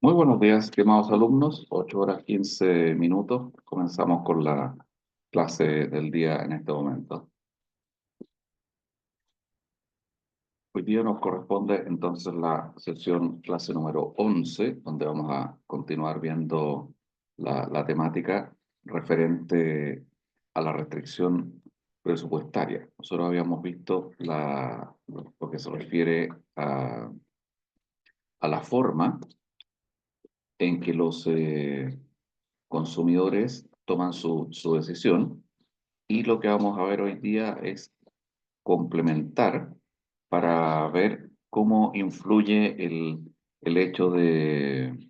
Muy buenos días, estimados alumnos. 8 horas 15 minutos. Comenzamos con la clase del día en este momento. Hoy día nos corresponde entonces la sesión clase número 11, donde vamos a continuar viendo la temática referente a la restricción presupuestaria. Nosotros habíamos visto lo que se refiere a la forma en que los consumidores toman su decisión, y lo que vamos a ver hoy día es complementar para ver cómo influye el hecho de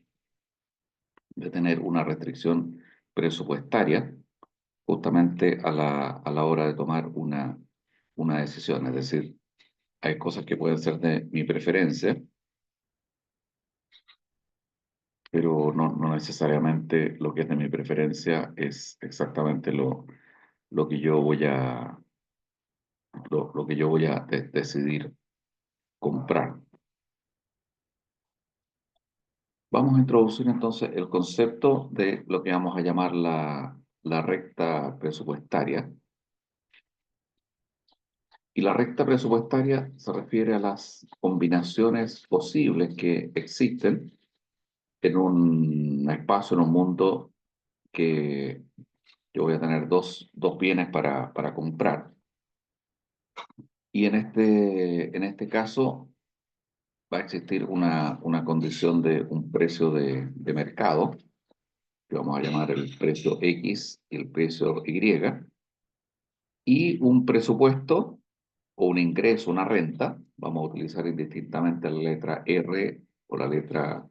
tener una restricción presupuestaria justamente a la hora de tomar una decisión. Es decir, hay cosas que pueden ser de mi preferencia, pero no necesariamente lo que es de mi preferencia es exactamente lo que yo voy lo que yo voy a decidir comprar. Vamos a introducir entonces el concepto de lo que vamos a llamar la recta presupuestaria. Y la recta presupuestaria se refiere a las combinaciones posibles que existen en un espacio, en un mundo que yo voy a tener dos bienes para comprar. Y en este caso va a existir una condición de un precio de mercado, que vamos a llamar el precio X y el precio Y, y un presupuesto o un ingreso, una renta. Vamos a utilizar indistintamente la letra R o la letra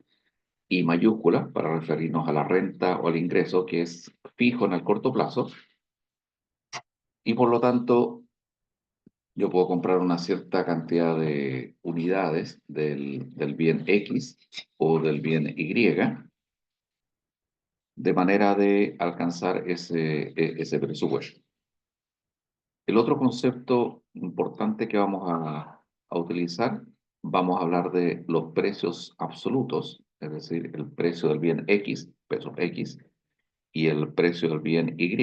I mayúscula para referirnos a la renta o al ingreso, que es fijo en el corto plazo, y por lo tanto yo puedo comprar una cierta cantidad de unidades del bien X o del bien Y, de manera de alcanzar ese presupuesto. El otro concepto importante que vamos a utilizar, vamos a hablar de los precios absolutos, es decir, el precio del bien X, peso X, y el precio del bien Y,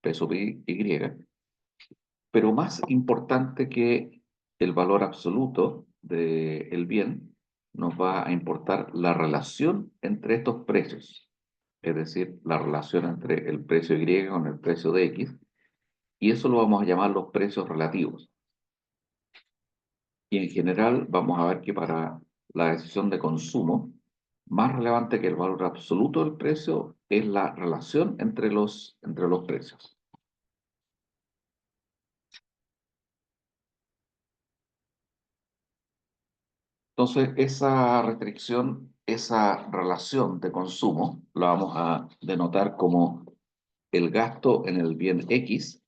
peso Y. Pero más importante que el valor absoluto del bien, nos va a importar la relación entre estos precios, es decir, la relación entre el precio Y con el precio de X, y eso lo vamos a llamar los precios relativos. Y en general vamos a ver que para la decisión de consumo, más relevante que el valor absoluto del precio es la relación entre los precios. Entonces, esa restricción, esa relación de consumo, la vamos a denotar como el gasto en el bien X,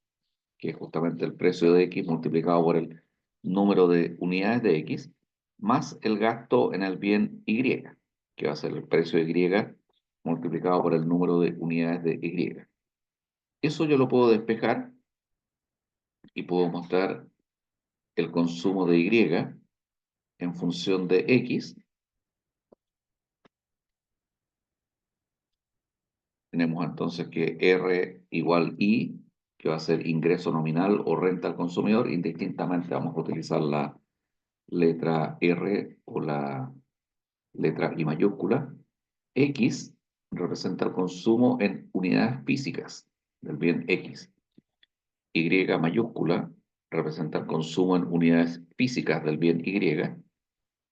que es justamente el precio de X multiplicado por el número de unidades de X, más el gasto en el bien Y, que va a ser el precio de Y multiplicado por el número de unidades de Y. Eso yo lo puedo despejar y puedo mostrar el consumo de Y en función de X. Tenemos entonces que R igual I, que va a ser ingreso nominal o renta al consumidor. Indistintamente vamos a utilizar la letra R o la letra I mayúscula. X representa el consumo en unidades físicas del bien X. Y mayúscula representa el consumo en unidades físicas del bien Y.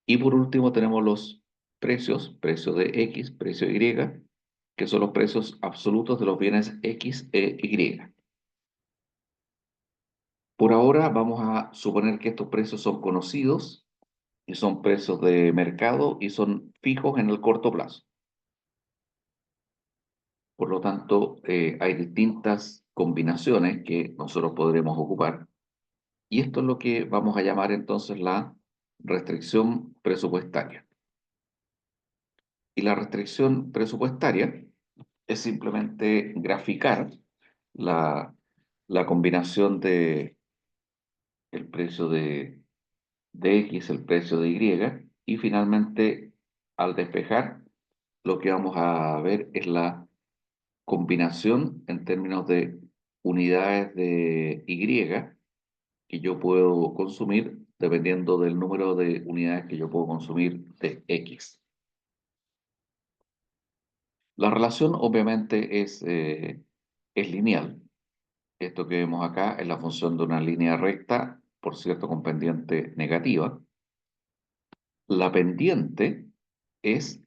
Y por último tenemos los precios, precio de X, precio Y, que son los precios absolutos de los bienes X e Y. Por ahora vamos a suponer que estos precios son conocidos y son precios de mercado y son fijos en el corto plazo. Por lo tanto, hay distintas combinaciones que nosotros podremos ocupar, y esto es lo que vamos a llamar entonces la restricción presupuestaria. Y la restricción presupuestaria es simplemente graficar la, la combinación de el precio de X, el precio de Y, y finalmente, al despejar, lo que vamos a ver es la combinación en términos de unidades de Y que yo puedo consumir dependiendo del número de unidades que yo puedo consumir de X. La relación obviamente es lineal. Esto que vemos acá es la función de una línea recta, por cierto, con pendiente negativa. La pendiente es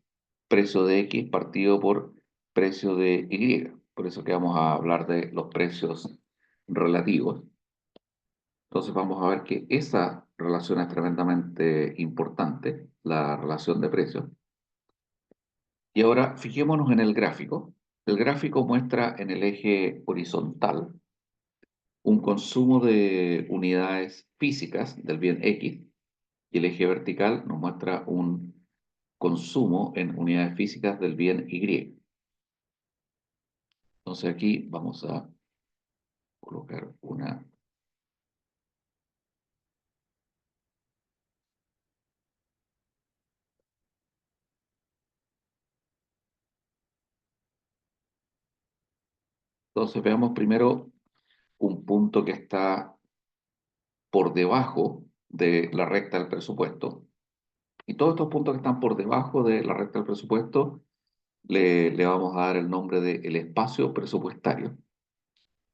precio de X partido por precio de Y. Por eso que vamos a hablar de los precios relativos. Entonces vamos a ver que esa relación es tremendamente importante, la relación de precios. Y ahora fijémonos en el gráfico. El gráfico muestra en el eje horizontal un consumo de unidades físicas del bien X y el eje vertical nos muestra un consumo en unidades físicas del bien Y. Entonces aquí vamos a colocar una... Entonces veamos primero un punto que está por debajo de la recta del presupuesto. Y todos estos puntos que están por debajo de la recta del presupuesto le vamos a dar el nombre de el espacio presupuestario.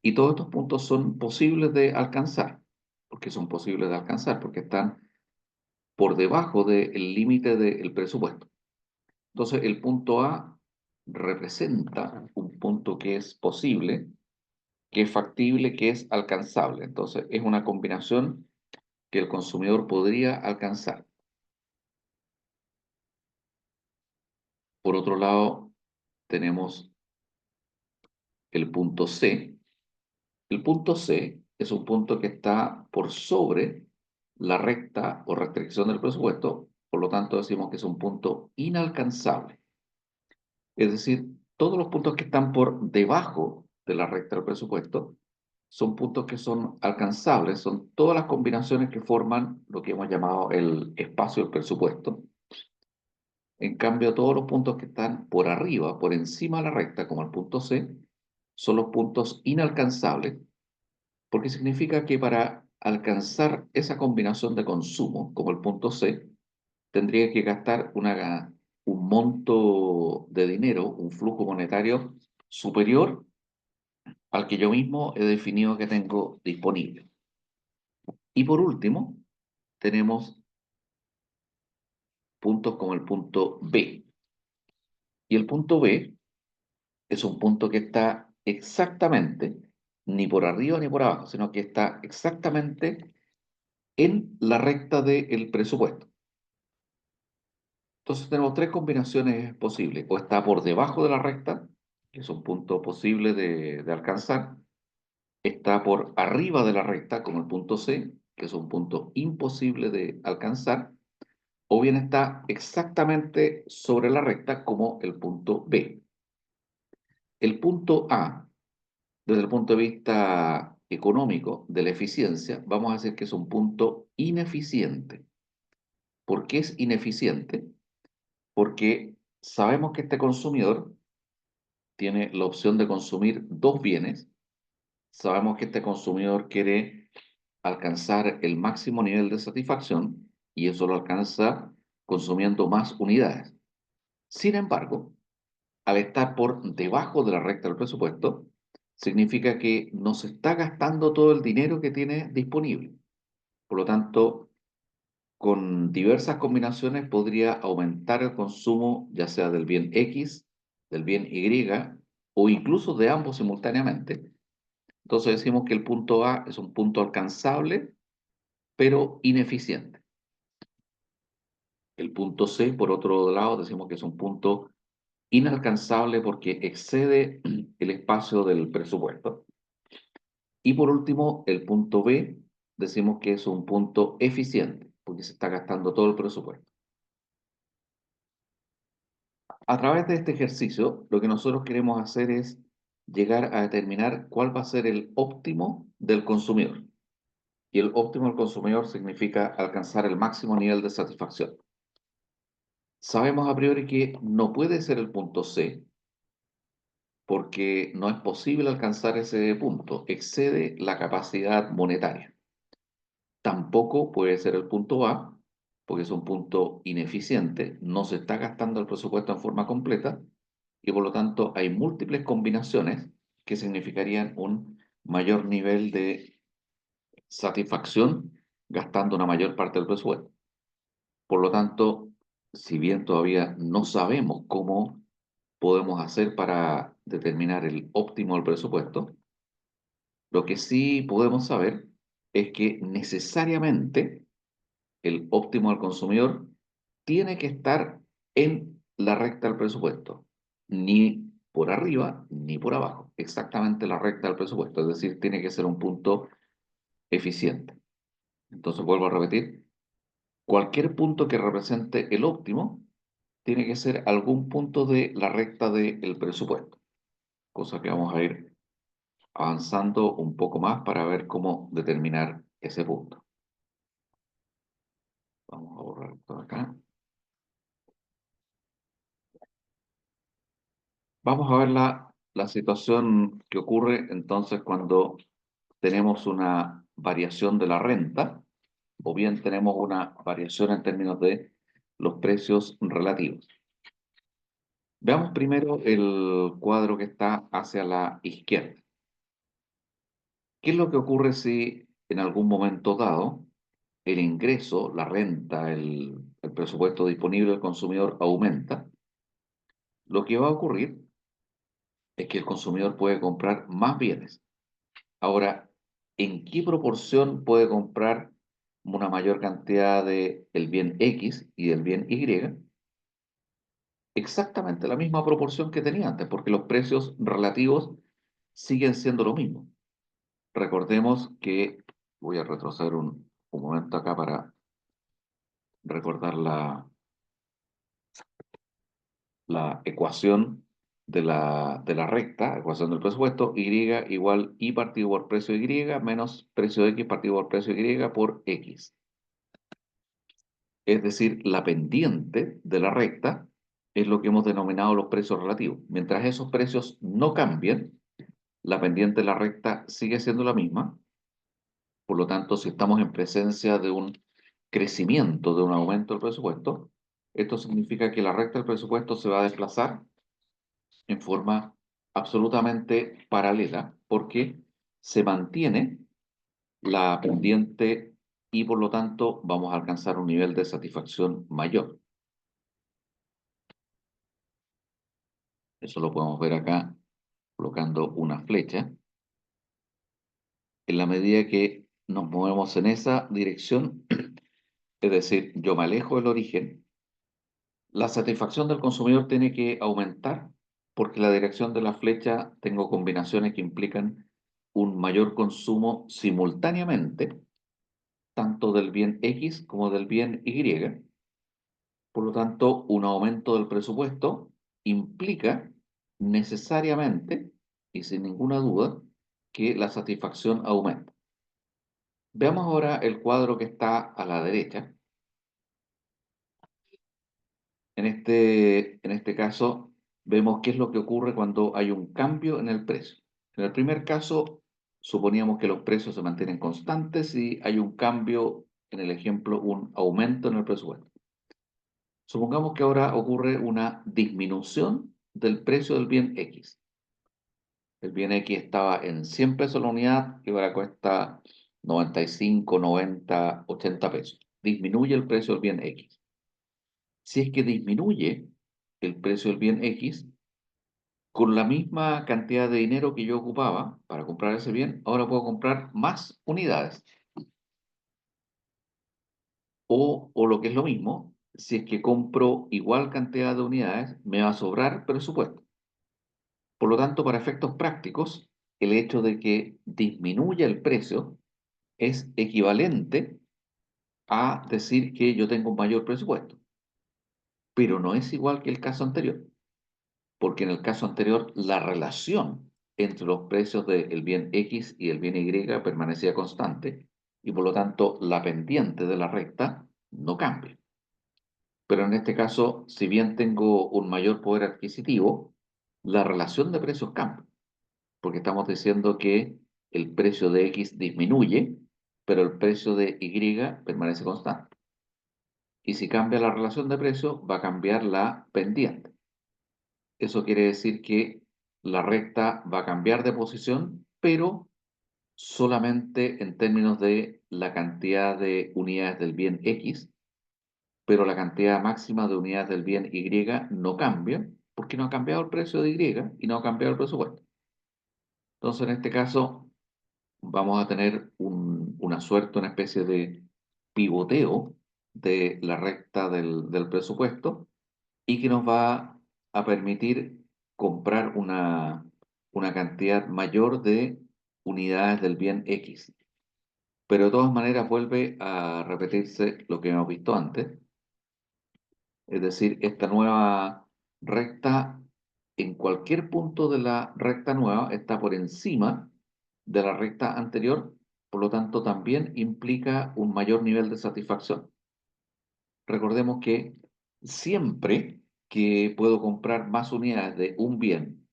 Y todos estos puntos son posibles de alcanzar. ¿Por qué son posibles de alcanzar? Porque están por debajo del límite del presupuesto. Entonces, el punto A representa un punto que es posible, que es factible, que es alcanzable. Entonces, es una combinación que el consumidor podría alcanzar. Por otro lado, tenemos el punto C. El punto C es un punto que está por sobre la recta o restricción del presupuesto, por lo tanto decimos que es un punto inalcanzable. Es decir, todos los puntos que están por debajo de la recta del presupuesto son puntos que son alcanzables, son todas las combinaciones que forman lo que hemos llamado el espacio del presupuesto. En cambio, todos los puntos que están por arriba, por encima de la recta, como el punto C, son los puntos inalcanzables, porque significa que para alcanzar esa combinación de consumo, como el punto C, tendría que gastar un monto de dinero, un flujo monetario superior al que yo mismo he definido que tengo disponible. Y por último, tenemos puntos como el punto B. Y el punto B es un punto que está exactamente, ni por arriba ni por abajo, sino que está exactamente en la recta del presupuesto. Entonces tenemos tres combinaciones posibles. O está por debajo de la recta, que es un punto posible de alcanzar. Está por arriba de la recta, como el punto C, que es un punto imposible de alcanzar. O bien está exactamente sobre la recta, como el punto B. El punto A, desde el punto de vista económico de la eficiencia, vamos a decir que es un punto ineficiente. ¿Por qué es ineficiente? Porque sabemos que este consumidor tiene la opción de consumir dos bienes. Sabemos que este consumidor quiere alcanzar el máximo nivel de satisfacción y eso lo alcanza consumiendo más unidades. Sin embargo, al estar por debajo de la recta del presupuesto, significa que no se está gastando todo el dinero que tiene disponible. Por lo tanto, con diversas combinaciones podría aumentar el consumo, ya sea del bien X, del bien Y, o incluso de ambos simultáneamente. Entonces decimos que el punto A es un punto alcanzable, pero ineficiente. El punto C, por otro lado, decimos que es un punto inalcanzable porque excede el espacio del presupuesto. Y por último, el punto B, decimos que es un punto eficiente porque se está gastando todo el presupuesto. A través de este ejercicio, lo que nosotros queremos hacer es llegar a determinar cuál va a ser el óptimo del consumidor. Y el óptimo del consumidor significa alcanzar el máximo nivel de satisfacción. Sabemos a priori que no puede ser el punto C porque no es posible alcanzar ese punto, excede la capacidad monetaria. Tampoco puede ser el punto A, porque es un punto ineficiente, no se está gastando el presupuesto en forma completa y por lo tanto hay múltiples combinaciones que significarían un mayor nivel de satisfacción gastando una mayor parte del presupuesto. Por lo tanto, si bien todavía no sabemos cómo podemos hacer para determinar el óptimo del presupuesto, lo que sí podemos saber es que necesariamente el óptimo del consumidor tiene que estar en la recta del presupuesto, ni por arriba ni por abajo, exactamente la recta del presupuesto, es decir, tiene que ser un punto eficiente. Entonces vuelvo a repetir, cualquier punto que represente el óptimo tiene que ser algún punto de la recta del presupuesto, cosa que vamos a ir avanzando un poco más para ver cómo determinar ese punto. Vamos a borrar esto de acá. Vamos a ver la situación que ocurre entonces cuando tenemos una variación de la renta o bien tenemos una variación en términos de los precios relativos. Veamos primero el cuadro que está hacia la izquierda. ¿Qué es lo que ocurre si en algún momento dado el ingreso, la renta, el presupuesto disponible del consumidor aumenta? Lo que va a ocurrir es que el consumidor puede comprar más bienes. Ahora, ¿en qué proporción puede comprar una mayor cantidad de el bien X y del bien Y? Exactamente la misma proporción que tenía antes, porque los precios relativos siguen siendo lo mismo. Recordemos que, voy a retroceder un momento acá para recordar la ecuación de la recta, ecuación del presupuesto, Y igual Y partido por precio Y menos precio X partido por precio Y por X. Es decir, la pendiente de la recta es lo que hemos denominado los precios relativos. Mientras esos precios no cambien, la pendiente de la recta sigue siendo la misma. Por lo tanto, si estamos en presencia de un crecimiento, de un aumento del presupuesto, esto significa que la recta del presupuesto se va a desplazar en forma absolutamente paralela porque se mantiene la pendiente y por lo tanto vamos a alcanzar un nivel de satisfacción mayor. Eso lo podemos ver acá colocando una flecha. En la medida que nos movemos en esa dirección, es decir, yo me alejo del origen, la satisfacción del consumidor tiene que aumentar porque la dirección de la flecha tengo combinaciones que implican un mayor consumo simultáneamente, tanto del bien X como del bien Y. Por lo tanto, un aumento del presupuesto implica necesariamente y sin ninguna duda que la satisfacción aumenta. Veamos ahora el cuadro que está a la derecha. En este caso, vemos qué es lo que ocurre cuando hay un cambio en el precio. En el primer caso, suponíamos que los precios se mantienen constantes y hay un cambio, en el ejemplo, un aumento en el presupuesto. Supongamos que ahora ocurre una disminución del precio del bien X. El bien X estaba en 100 pesos la unidad y ahora cuesta 95, 90, 80 pesos. Disminuye el precio del bien X. Si es que disminuye el precio del bien X, con la misma cantidad de dinero que yo ocupaba para comprar ese bien, ahora puedo comprar más unidades. O lo que es lo mismo, si es que compro igual cantidad de unidades, me va a sobrar presupuesto. Por lo tanto, para efectos prácticos, el hecho de que disminuya el precio es equivalente a decir que yo tengo un mayor presupuesto, pero no es igual que el caso anterior, porque en el caso anterior la relación entre los precios del bien X y el bien Y permanecía constante y por lo tanto la pendiente de la recta no cambia. Pero en este caso, si bien tengo un mayor poder adquisitivo, la relación de precios cambia, porque estamos diciendo que el precio de X disminuye, pero el precio de Y permanece constante. Y si cambia la relación de precios, va a cambiar la pendiente. Eso quiere decir que la recta va a cambiar de posición, pero solamente en términos de la cantidad de unidades del bien X, pero la cantidad máxima de unidades del bien Y no cambia, porque no ha cambiado el precio de Y y no ha cambiado el presupuesto. Entonces, en este caso, vamos a tener una suerte, una especie de pivoteo de la recta del presupuesto y que nos va a permitir comprar una cantidad mayor de unidades del bien X. Pero de todas maneras vuelve a repetirse lo que hemos visto antes, es decir, esta nueva recta en cualquier punto de la recta nueva está por encima de la recta anterior, por lo tanto también implica un mayor nivel de satisfacción. Recordemos que siempre que puedo comprar más unidades de un bien,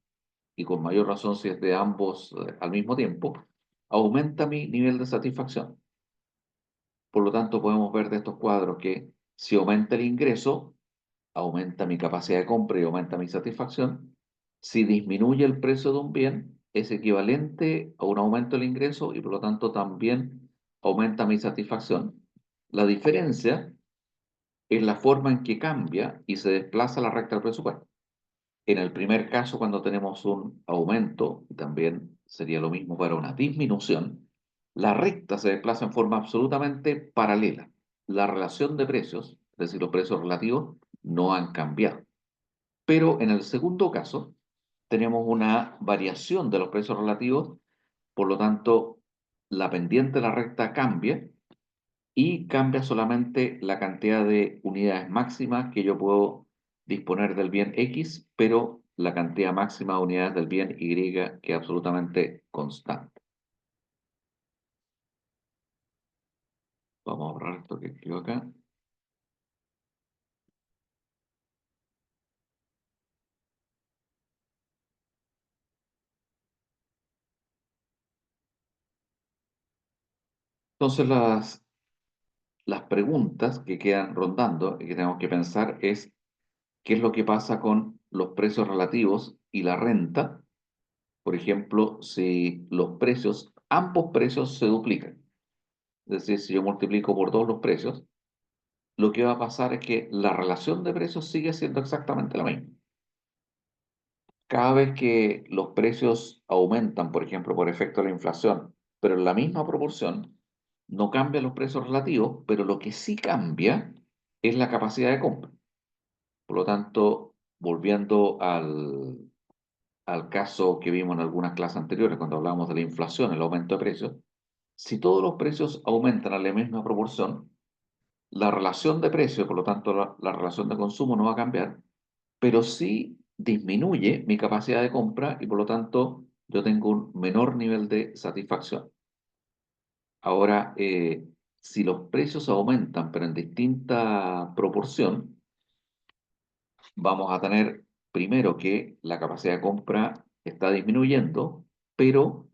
y con mayor razón si es de ambos al mismo tiempo, aumenta mi nivel de satisfacción. Por lo tanto, podemos ver de estos cuadros que si aumenta el ingreso, aumenta mi capacidad de compra y aumenta mi satisfacción. Si disminuye el precio de un bien, es equivalente a un aumento del ingreso y por lo tanto también aumenta mi satisfacción. La diferencia es la forma en que cambia y se desplaza la recta del presupuesto. En el primer caso, cuando tenemos un aumento, y también sería lo mismo para una disminución, la recta se desplaza en forma absolutamente paralela. La relación de precios, es decir, los precios relativos, no han cambiado. Pero en el segundo caso, tenemos una variación de los precios relativos, por lo tanto, la pendiente de la recta cambia y cambia solamente la cantidad de unidades máximas que yo puedo disponer del bien X, pero la cantidad máxima de unidades del bien Y que es absolutamente constante. Vamos a borrar esto que escribo acá. Entonces las preguntas que quedan rondando y que tenemos que pensar es qué es lo que pasa con los precios relativos y la renta. Por ejemplo, si los precios, ambos precios se duplican, es decir, si yo multiplico por dos los precios, lo que va a pasar es que la relación de precios sigue siendo exactamente la misma. Cada vez que los precios aumentan, por ejemplo, por efecto de la inflación, pero en la misma proporción, no cambian los precios relativos, pero lo que sí cambia es la capacidad de compra. Por lo tanto, volviendo al caso que vimos en algunas clases anteriores, cuando hablábamos de la inflación, el aumento de precios, si todos los precios aumentan a la misma proporción, la relación de precio, por lo tanto la relación de consumo no va a cambiar, pero sí disminuye mi capacidad de compra y por lo tanto yo tengo un menor nivel de satisfacción. Ahora, si los precios aumentan pero en distinta proporción, vamos a tener primero que la capacidad de compra está disminuyendo, pero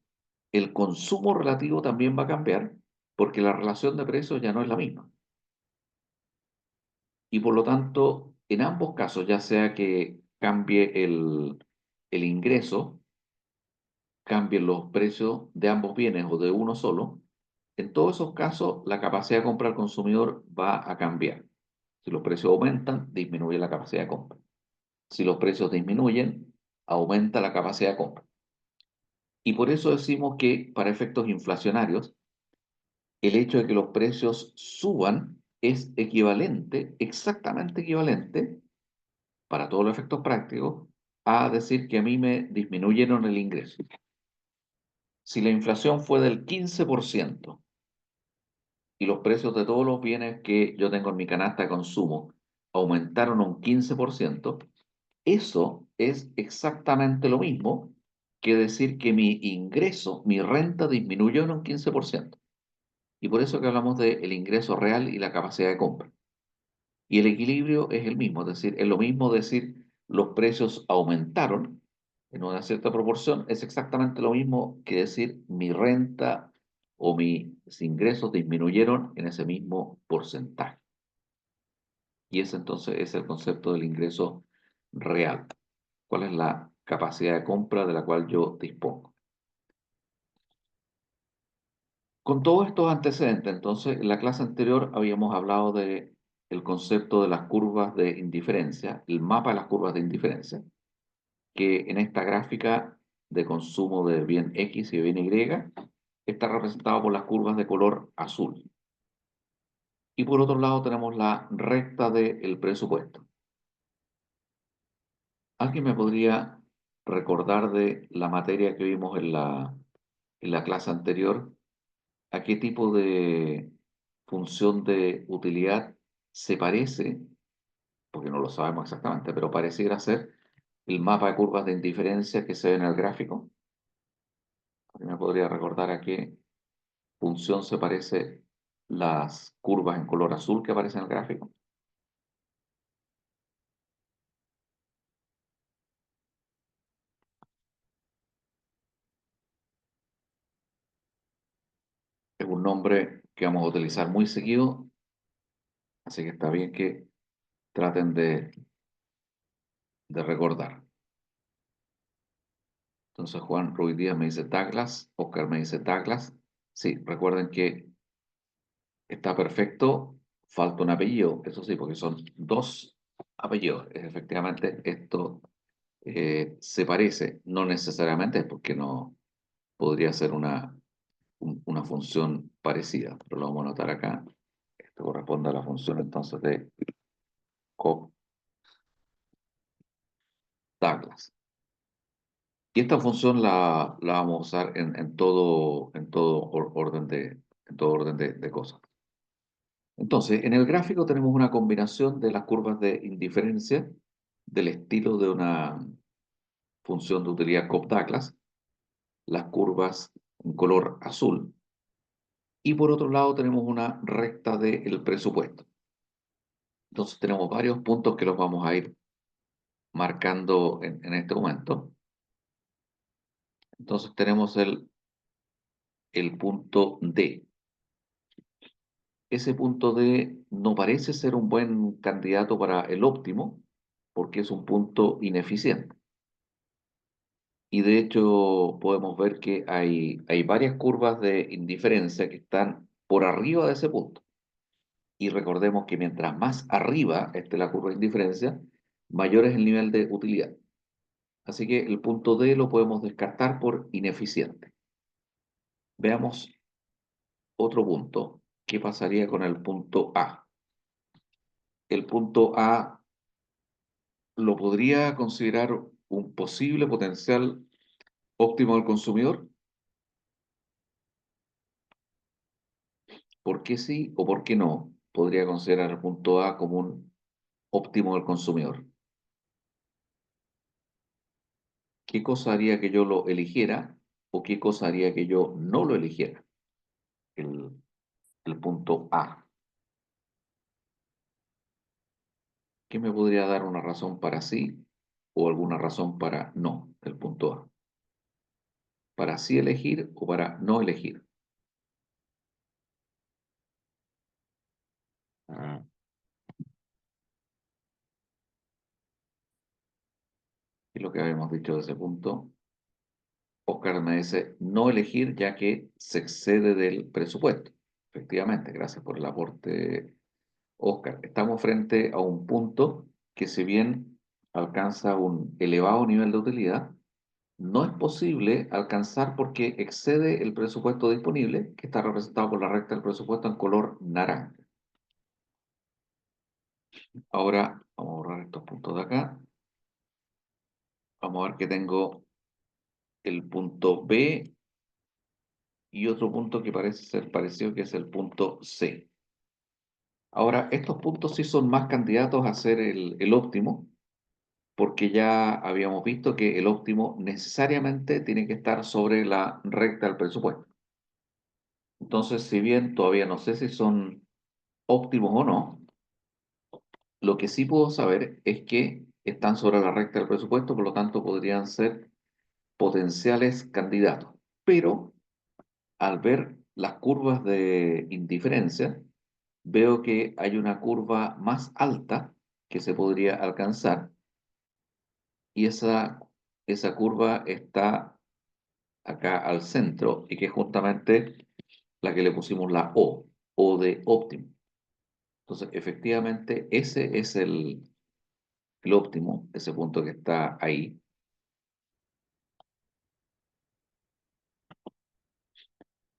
el consumo relativo también va a cambiar porque la relación de precios ya no es la misma. Y por lo tanto, en ambos casos, ya sea que cambie el ingreso, cambien los precios de ambos bienes o de uno solo, en todos esos casos la capacidad de compra del consumidor va a cambiar. Si los precios aumentan, disminuye la capacidad de compra. Si los precios disminuyen, aumenta la capacidad de compra. Y por eso decimos que para efectos inflacionarios, el hecho de que los precios suban es equivalente, exactamente equivalente, para todos los efectos prácticos, a decir que a mí me disminuyeron el ingreso. Si la inflación fue del 15% y los precios de todos los bienes que yo tengo en mi canasta de consumo aumentaron un 15%, eso es exactamente lo mismo que decir que mi ingreso, mi renta disminuyó en un 15%. Y por eso que hablamos del ingreso real y la capacidad de compra. Y el equilibrio es el mismo, es decir, es lo mismo decir los precios aumentaron en una cierta proporción, es exactamente lo mismo que decir mi renta o mis ingresos disminuyeron en ese mismo porcentaje. Y ese entonces es el concepto del ingreso real. ¿Cuál es la capacidad de compra de la cual yo dispongo? Con todos estos antecedentes, entonces, en la clase anterior habíamos hablado de el concepto de las curvas de indiferencia, el mapa de las curvas de indiferencia, que en esta gráfica de consumo de bien X y bien Y está representado por las curvas de color azul. Y por otro lado tenemos la recta del presupuesto. ¿Alguien me podría recordar de la materia que vimos en la clase anterior? ¿A qué tipo de función de utilidad se parece? Porque no lo sabemos exactamente, pero pareciera ser el mapa de curvas de indiferencia que se ve en el gráfico. ¿Alguien me podría recordar a qué función se parece las curvas en color azul que aparecen en el gráfico? Es un nombre que vamos a utilizar muy seguido, así que está bien que traten de recordar. Entonces Juan Ruiz Díaz me dice Douglas, Oscar me dice Douglas. Sí, recuerden que está perfecto, falta un apellido, eso sí, porque son dos apellidos. Efectivamente, esto se parece, no necesariamente, porque no podría ser una función parecida, pero lo vamos a anotar acá. Esto corresponde a la función entonces de Cobb-Douglas. Y esta función la vamos a usar en todo orden de cosas. Entonces, en el gráfico tenemos una combinación de las curvas de indiferencia del estilo de una función de utilidad Cobb-Douglas, las curvas en color azul, y por otro lado tenemos una recta del presupuesto. Entonces tenemos varios puntos que los vamos a ir marcando en este momento. Entonces tenemos el punto D. Ese punto D no parece ser un buen candidato para el óptimo porque es un punto ineficiente. Y de hecho podemos ver que hay varias curvas de indiferencia que están por arriba de ese punto. Y recordemos que mientras más arriba esté la curva de indiferencia, mayor es el nivel de utilidad. Así que el punto D lo podemos descartar por ineficiente. Veamos otro punto. ¿Qué pasaría con el punto A? El punto A lo podría considerar un posible potencial óptimo del consumidor. ¿Por qué sí o por qué no? Podría considerar el punto A como un óptimo del consumidor. ¿Qué cosa haría que yo lo eligiera o qué cosa haría que yo no lo eligiera? El, el punto A. ¿Qué me podría dar una razón para sí o alguna razón para no del punto A? ¿Para sí elegir o para no elegir? Ah, y lo que habíamos dicho de ese punto. Oscar me dice no elegir ya que se excede del presupuesto. Efectivamente, gracias por el aporte, Oscar. Estamos frente a un punto que si bien alcanza un elevado nivel de utilidad, no es posible alcanzar porque excede el presupuesto disponible, que está representado por la recta del presupuesto en color naranja. Ahora vamos a borrar estos puntos de acá. Vamos a ver que tengo el punto B y otro punto que parece ser parecido, que es el punto C. Ahora, estos puntos sí son más candidatos a ser el óptimo, porque ya habíamos visto que el óptimo necesariamente tiene que estar sobre la recta del presupuesto. Entonces, si bien todavía no sé si son óptimos o no, Lo que sí puedo saber es que están sobre la recta del presupuesto, por lo tanto podrían ser potenciales candidatos. Pero al ver las curvas de indiferencia, veo que hay una curva más alta que se podría alcanzar y esa curva está acá al centro y que es justamente la que le pusimos la O de óptimo. Entonces, efectivamente, ese es el óptimo, ese punto que está ahí.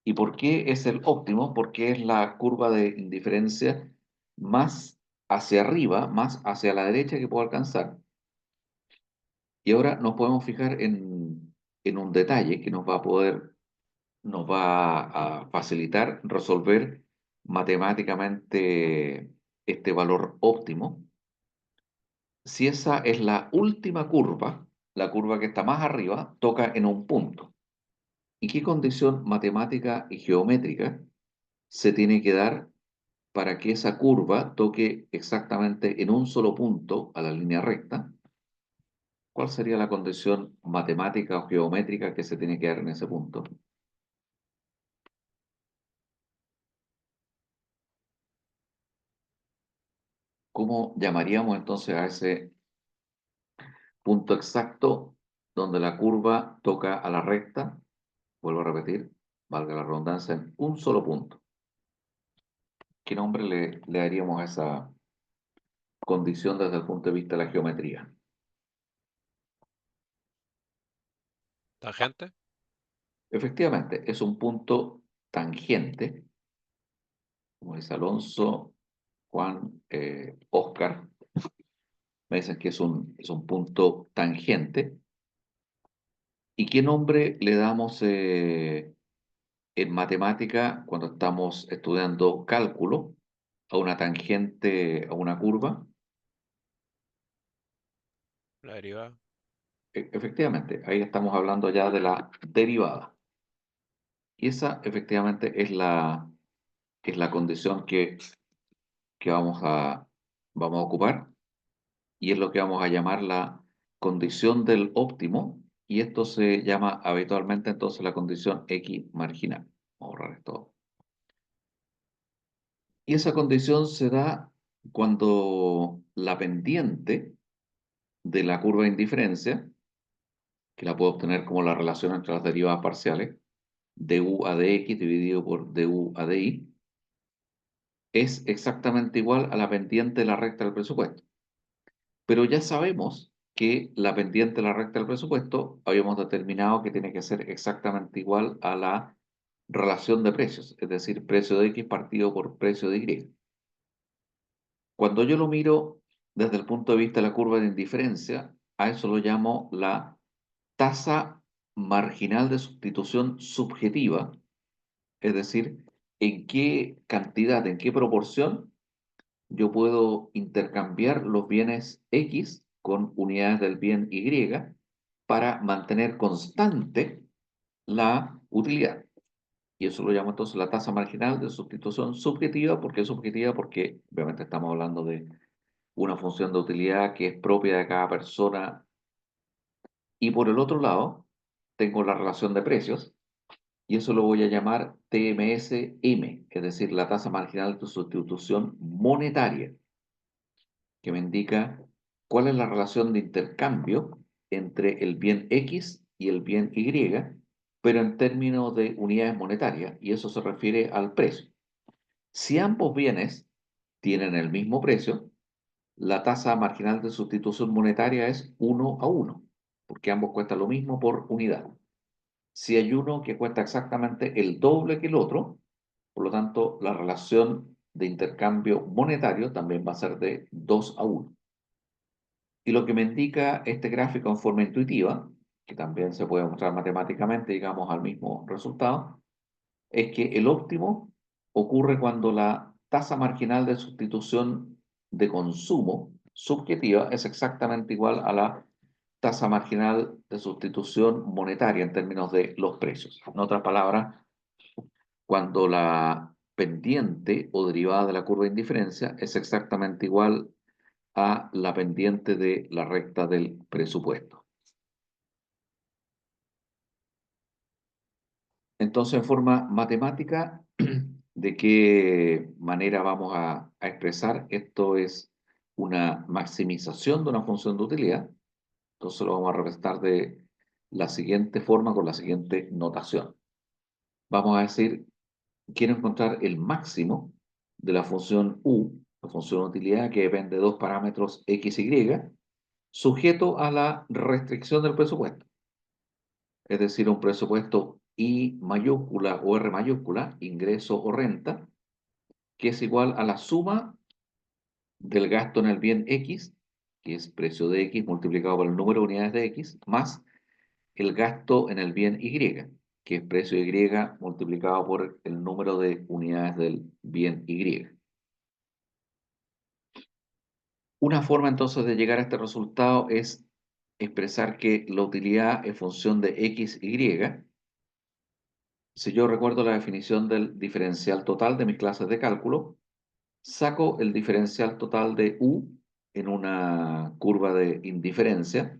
¿Y por qué es el óptimo? Porque es la curva de indiferencia más hacia arriba, más hacia la derecha que puedo alcanzar. Y ahora nos podemos fijar en un detalle que nos va a facilitar resolver matemáticamente este valor óptimo. Si esa es la última curva, la curva que está más arriba, toca en un punto. ¿Y qué condición matemática y geométrica se tiene que dar para que esa curva toque exactamente en un solo punto a la línea recta? ¿Cuál sería la condición matemática o geométrica que se tiene que dar en ese punto? ¿Cómo llamaríamos entonces a ese punto exacto donde la curva toca a la recta? Vuelvo a repetir, valga la redundancia, en un solo punto. ¿Qué nombre le daríamos a esa condición desde el punto de vista de la geometría? ¿Tangente? Efectivamente, es un punto tangente, como dice Alonso, Juan, Oscar, me dicen que es un punto tangente. ¿Y qué nombre le damos en matemática cuando estamos estudiando cálculo a una tangente, a una curva? La derivada. Efectivamente, ahí estamos hablando ya de la derivada. Y esa efectivamente es la condición que vamos a ocupar y es lo que vamos a llamar la condición del óptimo y esto se llama habitualmente entonces la condición X marginal. Vamos a borrar esto. Y esa condición se da cuando la pendiente de la curva de indiferencia, que la puedo obtener como la relación entre las derivadas parciales, du a dx dividido por du a dy, es exactamente igual a la pendiente de la recta del presupuesto. Pero ya sabemos que la pendiente de la recta del presupuesto habíamos determinado que tiene que ser exactamente igual a la relación de precios, es decir, precio de X partido por precio de Y. Cuando yo lo miro desde el punto de vista de la curva de indiferencia, a eso lo llamo la tasa marginal de sustitución subjetiva, es decir, en qué cantidad, en qué proporción yo puedo intercambiar los bienes X con unidades del bien Y para mantener constante la utilidad. Y eso lo llamo entonces la tasa marginal de sustitución subjetiva. ¿Por qué subjetiva? Porque obviamente estamos hablando de una función de utilidad que es propia de cada persona. Y por el otro lado, tengo la relación de precios y eso lo voy a llamar TMS-M, es decir, la tasa marginal de sustitución monetaria, que me indica cuál es la relación de intercambio entre el bien X y el bien Y, pero en términos de unidades monetarias, y eso se refiere al precio. Si ambos bienes tienen el mismo precio, la tasa marginal de sustitución monetaria es 1 a 1, porque ambos cuestan lo mismo por unidad. Si hay uno que cuesta exactamente el doble que el otro, por lo tanto, la relación de intercambio monetario también va a ser de 2 a 1. Y lo que me indica este gráfico en forma intuitiva, que también se puede mostrar matemáticamente, digamos, al mismo resultado, es que el óptimo ocurre cuando la tasa marginal de sustitución de consumo subjetiva es exactamente igual a la tasa marginal de sustitución monetaria en términos de los precios. En otras palabras, cuando la pendiente o derivada de la curva de indiferencia es exactamente igual a la pendiente de la recta del presupuesto. Entonces, en forma matemática, ¿de qué manera vamos a expresar? Esto es una maximización de una función de utilidad. Entonces lo vamos a representar de la siguiente forma, con la siguiente notación. Vamos a decir, quiero encontrar el máximo de la función u, la función de utilidad que depende de dos parámetros x y, sujeto a la restricción del presupuesto. Es decir, un presupuesto I mayúscula o R mayúscula, ingreso o renta, que es igual a la suma del gasto en el bien X, que es precio de X multiplicado por el número de unidades de X, más el gasto en el bien Y, que es precio Y multiplicado por el número de unidades del bien Y. Una forma entonces de llegar a este resultado es expresar que la utilidad es función de X, Y. Si yo recuerdo la definición del diferencial total de mis clases de cálculo, saco el diferencial total de U en una curva de indiferencia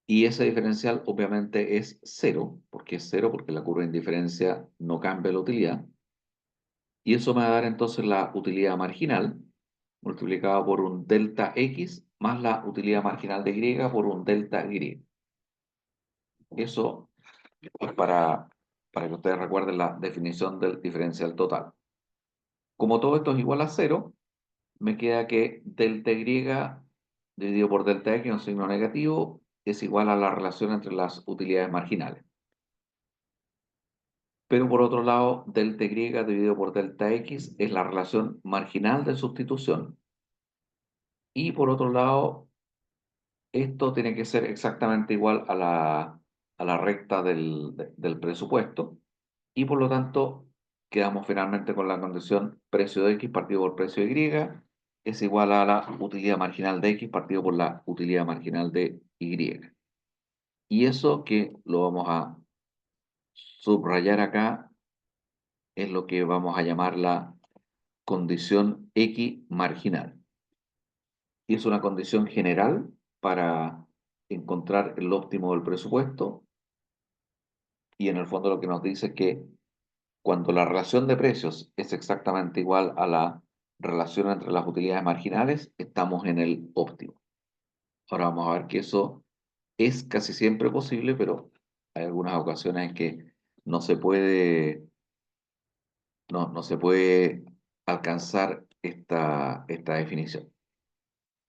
y ese diferencial obviamente es cero. ¿Por qué es cero? Porque la curva de indiferencia no cambia la utilidad. Y eso me va a dar entonces la utilidad marginal multiplicada por un delta X más la utilidad marginal de Y por un delta Y. Eso es para que ustedes recuerden la definición del diferencial total. Como todo esto es igual a cero, me queda que delta Y dividido por delta X, un signo negativo, es igual a la relación entre las utilidades marginales. Pero por otro lado, delta Y dividido por delta X es la relación marginal de sustitución. Y por otro lado, esto tiene que ser exactamente igual a la recta del presupuesto. Y por lo tanto, quedamos finalmente con la condición precio de X partido por precio de Y es igual a la utilidad marginal de X partido por la utilidad marginal de Y. Y eso que lo vamos a subrayar acá es lo que vamos a llamar la condición X marginal. Y es una condición general para encontrar el óptimo del presupuesto. Y en el fondo lo que nos dice es que cuando la relación de precios es exactamente igual a la relación entre las utilidades marginales, estamos en el óptimo. Ahora vamos a ver que eso es casi siempre posible, pero hay algunas ocasiones en que no se puede, no se puede alcanzar esta definición.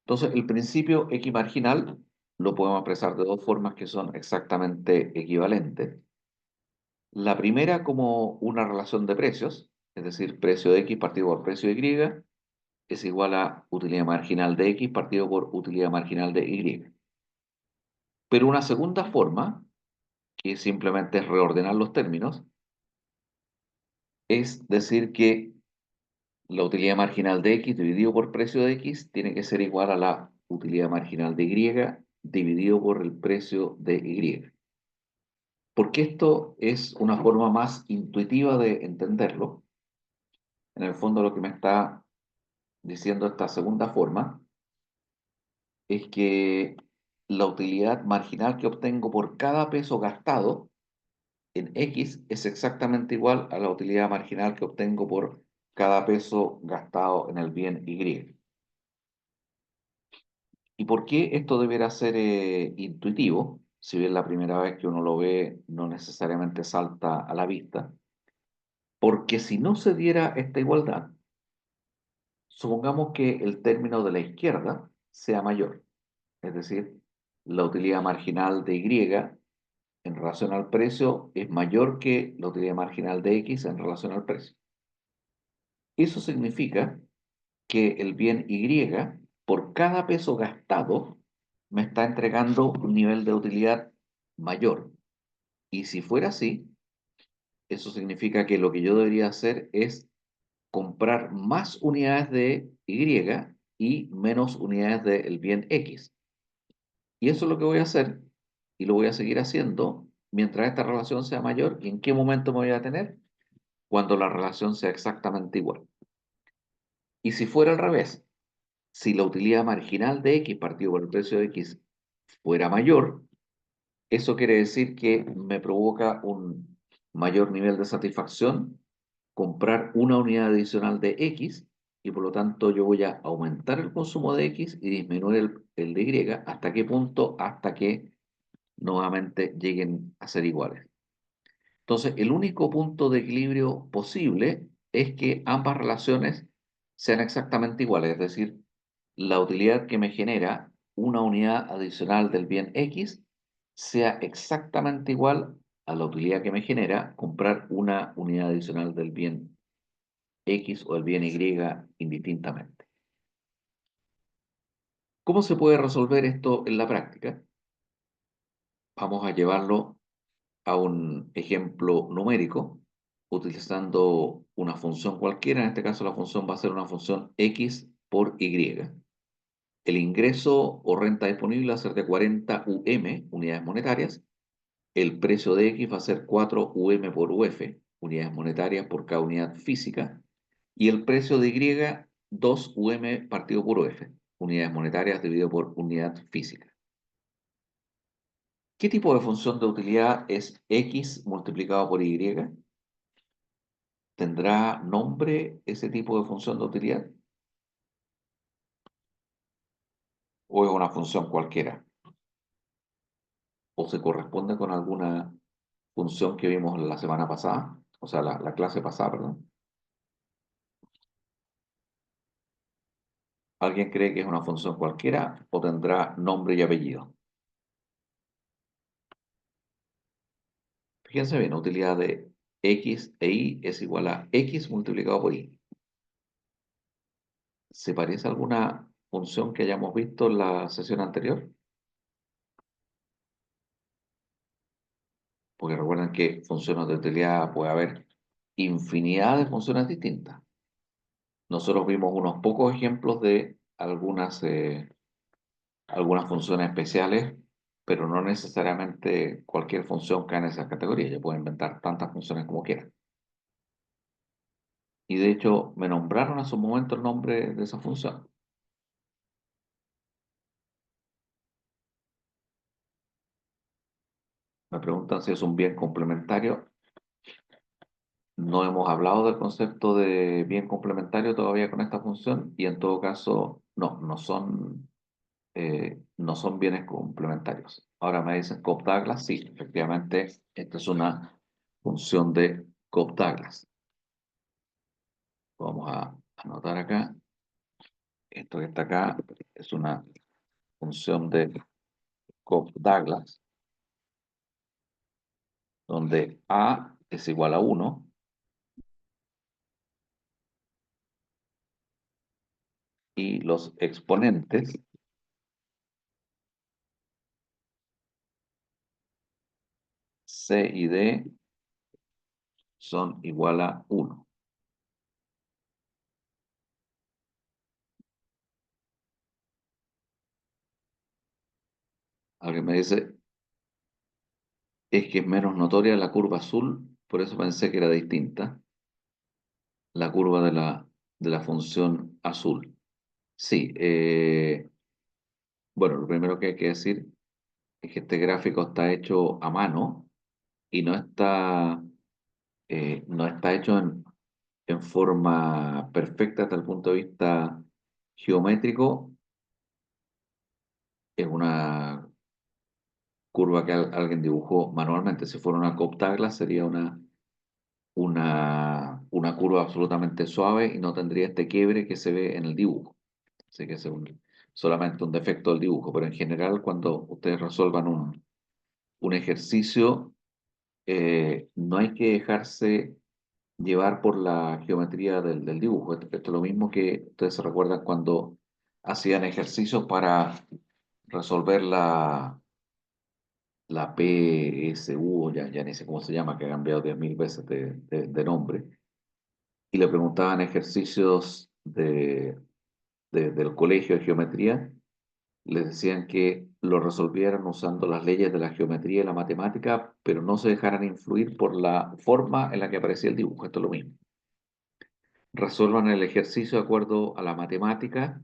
Entonces, el principio X marginal lo podemos expresar de dos formas que son exactamente equivalentes. La primera como una relación de precios, es decir, precio de X partido por precio de Y, es igual a utilidad marginal de X partido por utilidad marginal de Y. Pero una segunda forma, que simplemente es reordenar los términos, es decir que la utilidad marginal de X dividido por precio de X tiene que ser igual a la utilidad marginal de Y dividido por el precio de Y. Porque esto es una forma más intuitiva de entenderlo. En el fondo lo que me está diciendo esta segunda forma es que la utilidad marginal que obtengo por cada peso gastado en X es exactamente igual a la utilidad marginal que obtengo por cada peso gastado en el bien Y. ¿Y por qué esto deberá ser intuitivo? Si bien la primera vez que uno lo ve no necesariamente salta a la vista. Porque si no se diera esta igualdad, supongamos que el término de la izquierda sea mayor, es decir, la utilidad marginal de Y en relación al precio es mayor que la utilidad marginal de X en relación al precio. Eso significa que el bien Y, por cada peso gastado, me está entregando un nivel de utilidad mayor. Y si fuera así, eso significa que lo que yo debería hacer es comprar más unidades de Y y menos unidades del bien X. Y eso es lo que voy a hacer y lo voy a seguir haciendo mientras esta relación sea mayor. ¿Y en qué momento me voy a tener? Cuando la relación sea exactamente igual. Y si fuera al revés, Si la utilidad marginal de X partido por el precio de X fuera mayor, eso quiere decir que me provoca un mayor nivel de satisfacción comprar una unidad adicional de X y por lo tanto yo voy a aumentar el consumo de X y disminuir el de Y. ¿Hasta qué punto? Hasta que nuevamente lleguen a ser iguales. Entonces, el único punto de equilibrio posible es que ambas relaciones sean exactamente iguales, es decir, la utilidad que me genera una unidad adicional del bien X sea exactamente igual a la utilidad que me genera comprar una unidad adicional del bien X o el bien Y indistintamente. ¿Cómo se puede resolver esto en la práctica? Vamos a llevarlo a un ejemplo numérico utilizando una función cualquiera. En este caso la función va a ser una función X por Y. El ingreso o renta disponible va a ser de 40 UM, unidades monetarias. El precio de X va a ser 4 UM por UF, unidades monetarias por cada unidad física. Y el precio de Y, 2 UM partido por UF, unidades monetarias dividido por unidad física. ¿Qué tipo de función de utilidad es X multiplicado por Y? ¿Tendrá nombre ese tipo de función de utilidad? ¿O es una función cualquiera? ¿O se corresponde con alguna función que vimos la semana pasada? O sea, la clase pasada, perdón. ¿Alguien cree que es una función cualquiera o tendrá nombre y apellido? Fíjense bien, utilidad de X e Y es igual a X multiplicado por Y. ¿Se parece a alguna función que hayamos visto en la sesión anterior? Porque recuerden que funciones de utilidad puede haber infinidad de funciones distintas. Nosotros vimos unos pocos ejemplos de algunas funciones especiales, pero no necesariamente cualquier función cae en esa categoría. Yo puedo inventar tantas funciones como quiera. Y de hecho, me nombraron a su momento el nombre de esa función. Me preguntan si es un bien complementario. No hemos hablado del concepto de bien complementario todavía con esta función y en todo caso, no son bienes complementarios. Ahora me dicen Cobb-Douglas, sí, efectivamente, esta es una función de Cobb-Douglas. Vamos a anotar acá, esto que está acá es una función de Cobb-Douglas, donde A es igual a 1 y los exponentes C y D son igual a 1. Alguien me dice, es que es menos notoria la curva azul, por eso pensé que era distinta, la curva de la función azul. Sí, bueno, lo primero que hay que decir es que este gráfico está hecho a mano y no está hecho en forma perfecta desde el punto de vista geométrico. Es una curva que alguien dibujó manualmente. Si fuera una Cobb-Douglas sería una curva absolutamente suave y no tendría este quiebre que se ve en el dibujo. Así que es solamente un defecto del dibujo, pero en general cuando ustedes resuelvan un ejercicio, no hay que dejarse llevar por la geometría del dibujo. Esto es lo mismo que ustedes se recuerdan cuando hacían ejercicios para resolver la PSU, ya ni sé cómo se llama, que ha cambiado 10.000 veces de nombre, y le preguntaban ejercicios del colegio de geometría, les decían que lo resolvieran usando las leyes de la geometría y la matemática, pero no se dejaran influir por la forma en la que aparecía el dibujo. Esto es lo mismo. Resuelvan el ejercicio de acuerdo a la matemática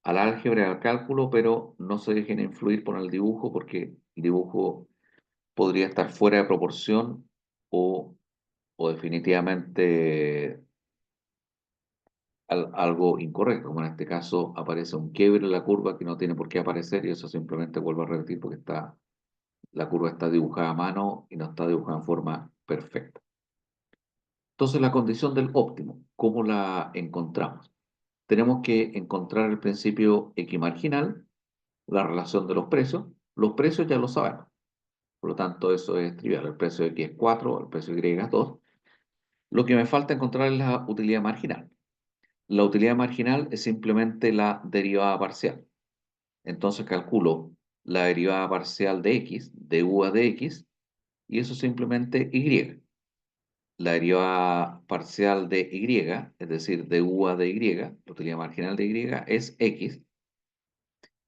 al álgebra y al cálculo, pero no se dejen influir por el dibujo porque el dibujo podría estar fuera de proporción o, o definitivamente algo incorrecto, como en este caso aparece un quiebre en la curva que no tiene por qué aparecer y eso simplemente vuelvo a repetir porque la curva está dibujada a mano y no está dibujada en forma perfecta. Entonces la condición del óptimo, ¿cómo la encontramos? Tenemos que encontrar el principio equimarginal, la relación de los precios. Los precios ya lo sabemos, por lo tanto eso es trivial. El precio de X es 4, el precio de Y es 2. Lo que me falta encontrar es la utilidad marginal. La utilidad marginal es simplemente la derivada parcial. Entonces calculo la derivada parcial de X, de U a de X, y eso es simplemente Y. La derivada parcial de Y, es decir, de U a de Y, la utilidad marginal de Y, es X.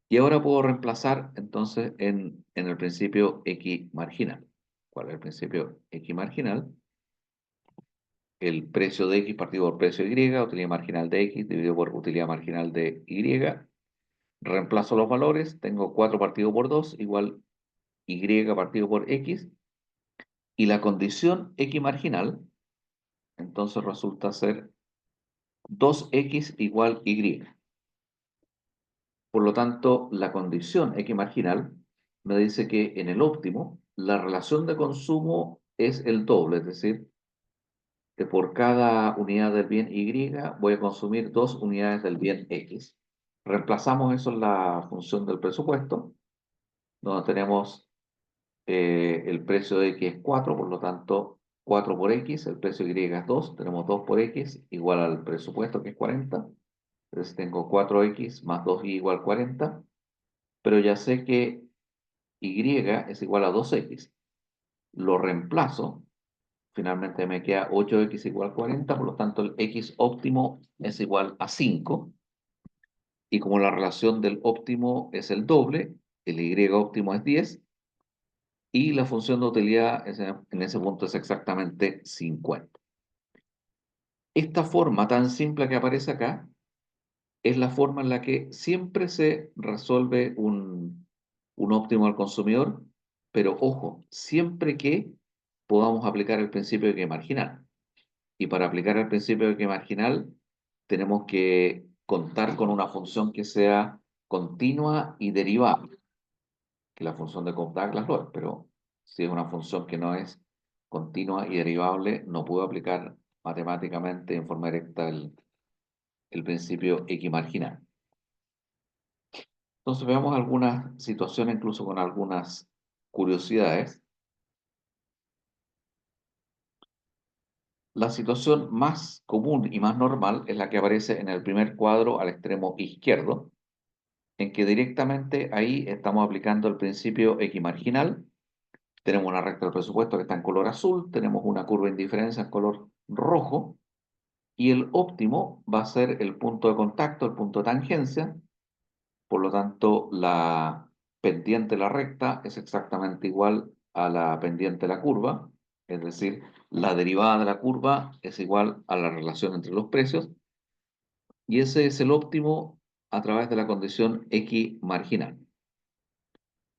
Y ahora puedo reemplazar entonces en el principio X marginal. ¿Cuál es el principio X marginal? El precio de X partido por precio de Y, utilidad marginal de X dividido por utilidad marginal de Y. Reemplazo los valores, tengo 4 partido por 2 igual Y partido por X. Y la condición X marginal, entonces resulta ser 2X igual Y. Por lo tanto, la condición X marginal me dice que en el óptimo la relación de consumo es el doble, es decir, que por cada unidad del bien Y voy a consumir 2 unidades del bien X. Reemplazamos eso en la función del presupuesto, donde tenemos el precio de X es 4, por lo tanto 4 por X, el precio de Y es 2, tenemos 2 por X igual al presupuesto que es 40. Entonces tengo 4X más 2Y igual 40, pero ya sé que Y es igual a 2X. Lo reemplazo, finalmente me queda 8X igual 40, por lo tanto el X óptimo es igual a 5. Y como la relación del óptimo es el doble, el Y óptimo es 10, y la función de utilidad en ese punto es exactamente 50. Esta forma tan simple que aparece acá es la forma en la que siempre se resuelve un óptimo al consumidor, pero ojo, siempre que podamos aplicar el principio de que marginal. Y para aplicar el principio de que marginal, tenemos que contar con una función que sea continua y derivable, que la función de Douglas lo es, pero si es una función que no es continua y derivable, no puedo aplicar matemáticamente en forma directa el principio equimarginal. Entonces veamos algunas situaciones, incluso con algunas curiosidades. La situación más común y más normal es la que aparece en el primer cuadro al extremo izquierdo, en que directamente ahí estamos aplicando el principio equimarginal. Tenemos una recta del presupuesto que está en color azul, tenemos una curva de indiferencia en color rojo, y el óptimo va a ser el punto de contacto, el punto de tangencia. Por lo tanto, la pendiente de la recta es exactamente igual a la pendiente de la curva, es decir, la derivada de la curva es igual a la relación entre los precios, y ese es el óptimo a través de la condición X marginal.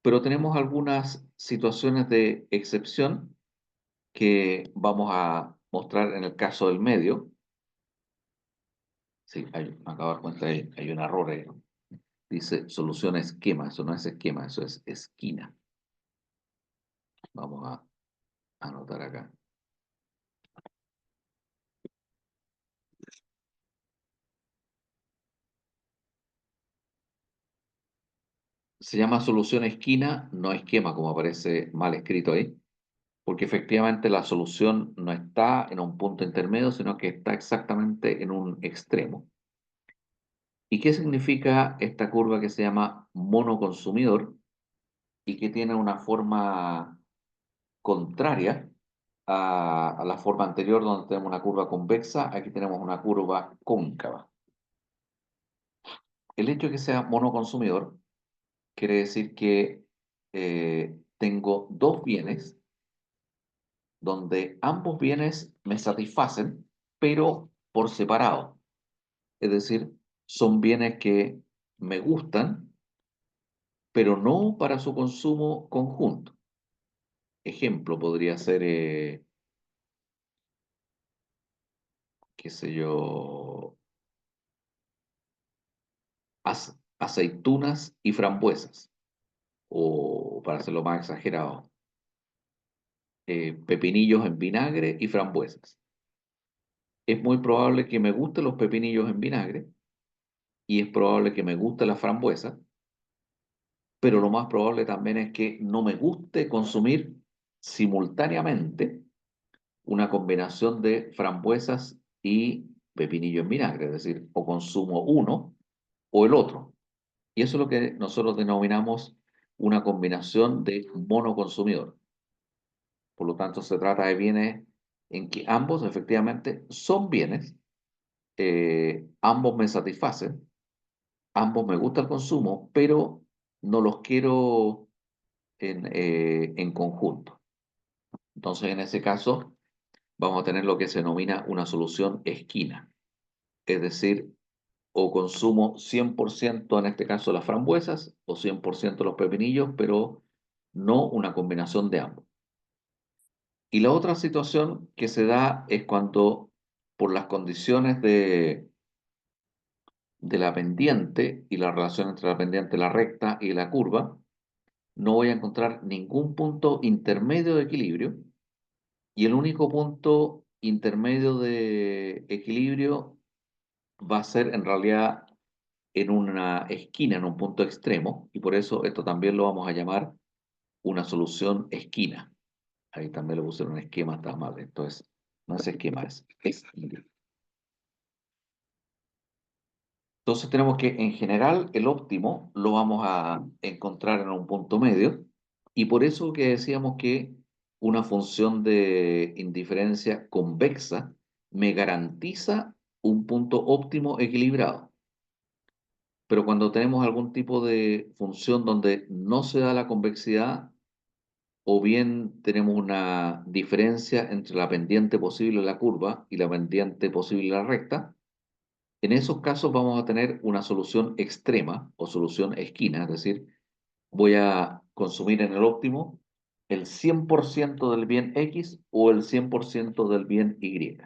Pero tenemos algunas situaciones de excepción que vamos a mostrar en el caso del medio. Sí, me acabo de dar cuenta, hay un error ahí. Dice solución esquema, eso no es esquema, eso es esquina. Vamos a anotar acá. Se llama solución esquina, no esquema, como aparece mal escrito ahí, porque efectivamente la solución no está en un punto intermedio, sino que está exactamente en un extremo. ¿Y qué significa esta curva que se llama monoconsumidor y que tiene una forma contraria a la forma anterior donde tenemos una curva convexa? Aquí tenemos una curva cóncava. El hecho de que sea monoconsumidor quiere decir que tengo dos bienes donde ambos bienes me satisfacen, pero por separado. Es decir, son bienes que me gustan, pero no para su consumo conjunto. Ejemplo, podría ser, qué sé yo, aceitunas y frambuesas, o para hacerlo más exagerado, pepinillos en vinagre y frambuesas. Es muy probable que me gusten los pepinillos en vinagre y es probable que me guste la frambuesa, pero lo más probable también es que no me guste consumir simultáneamente una combinación de frambuesas y pepinillo en vinagre, es decir, o consumo uno o el otro. Y eso es lo que nosotros denominamos una combinación de monoconsumidor. Por lo tanto, se trata de bienes en que ambos efectivamente son bienes, ambos me satisfacen, ambos me gusta el consumo, pero no los quiero en conjunto. Entonces, en ese caso, vamos a tener lo que se denomina una solución esquina. Es decir, o consumo 100% en este caso las frambuesas o 100% los pepinillos, pero no una combinación de ambos. Y la otra situación que se da es cuando por las condiciones de la pendiente y la relación entre la pendiente, la recta y la curva, no voy a encontrar ningún punto intermedio de equilibrio y el único punto intermedio de equilibrio va a ser en realidad en una esquina, en un punto extremo, y por eso esto también lo vamos a llamar una solución esquina. Ahí también le puse un esquema, está mal, entonces no es esquema, es esquina. Entonces tenemos que en general el óptimo lo vamos a encontrar en un punto medio, y por eso que decíamos que una función de indiferencia convexa me garantiza un punto óptimo equilibrado. Pero cuando tenemos algún tipo de función donde no se da la convexidad, o bien tenemos una diferencia entre la pendiente posible de la curva y la pendiente posible de la recta, en esos casos vamos a tener una solución extrema o solución esquina, es decir, voy a consumir en el óptimo el 100% del bien X o el 100% del bien Y.